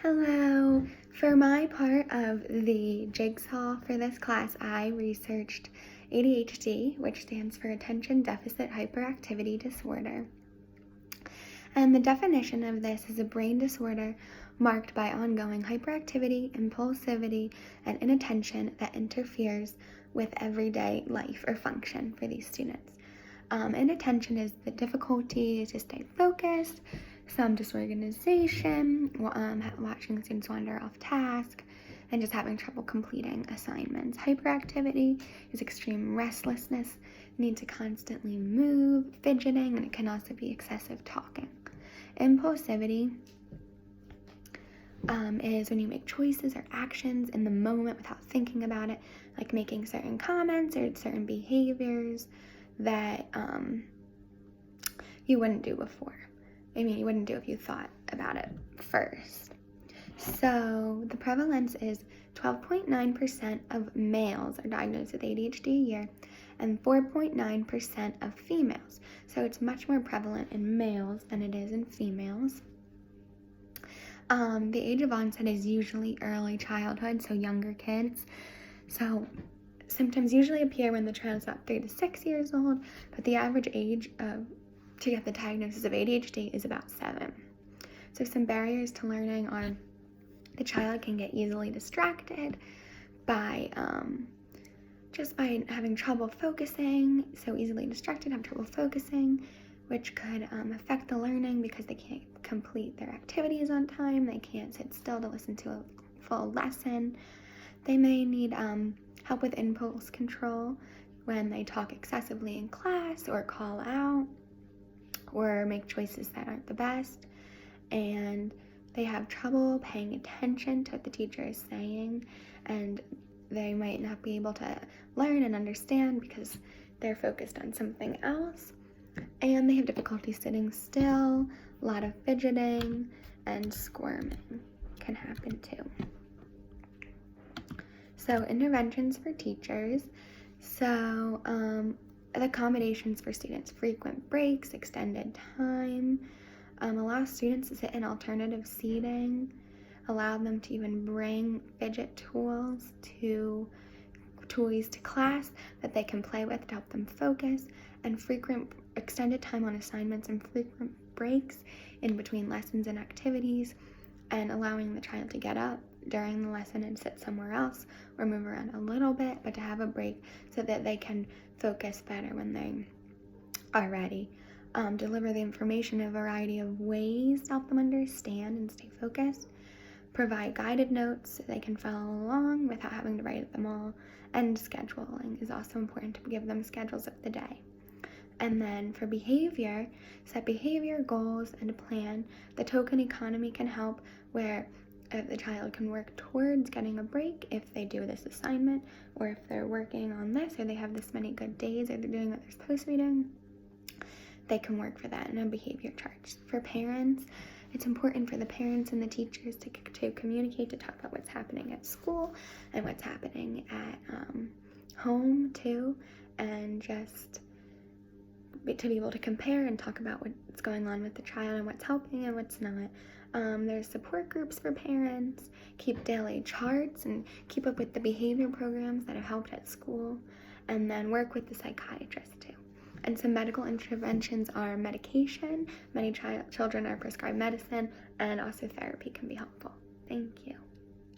Hello! For my part of the jigsaw for this class, I researched ADHD, which stands for Attention Deficit Hyperactivity Disorder. And the definition of this is a brain disorder marked by ongoing hyperactivity, impulsivity, and inattention that interferes with everyday life or function for these students. Inattention is the difficulty to stay focused, some disorganization, watching students wander off task, and just having trouble completing assignments. Hyperactivity is extreme restlessness, need to constantly move, fidgeting, and it can also be excessive talking. Impulsivity is when you make choices or actions in the moment without thinking about it, like making certain comments or certain behaviors that you wouldn't do before. You wouldn't do if you thought about it first. So the prevalence is 12.9% of males are diagnosed with ADHD a year and 4.9% of females. So it's much more prevalent in males than it is in females. The age of onset is usually early childhood, so younger kids. So symptoms usually appear when the child is about 3 to 6 years old, but the average age to get the diagnosis of ADHD is about 7. So some barriers to learning are the child can get easily distracted by just by having trouble focusing, so easily distracted, have trouble focusing, which could affect the learning because they can't complete their activities on time, they can't sit still to listen to a full lesson. They may need help with impulse control when they talk excessively in class or call out or make choices that aren't the best, and they have trouble paying attention to what the teacher is saying, and they might not be able to learn and understand because they're focused on something else, and they have difficulty sitting still, a lot of fidgeting, and squirming can happen too. So interventions for teachers. So accommodations for students, frequent breaks, extended time, allow students to sit in alternative seating, allow them to even bring fidget toys to class that they can play with to help them focus, and frequent extended time on assignments and frequent breaks in between lessons and activities, and allowing the child to get up during the lesson and sit somewhere else or move around a little bit, but to have a break so that they can focus better when they are ready. Deliver the information in a variety of ways to help them understand and stay focused. Provide guided notes so they can follow along without having to write them all. And scheduling is also important, to give them schedules of the day. And then for behavior, set behavior goals and a plan. The token economy can help, where if the child can work towards getting a break if they do this assignment, or if they're working on this, or they have this many good days, or they're doing what they're supposed to be doing, they can work for that in a behavior chart. For parents, it's important for the parents and the teachers to communicate, to talk about what's happening at school and what's happening at home too, and just to be able to compare and talk about what's going on with the child and what's helping and what's not. There's support groups for parents, keep daily charts and keep up with the behavior programs that have helped at school, and then work with the psychiatrist too. And some medical interventions are medication. Many children are prescribed medicine, and also therapy can be helpful. Thank you.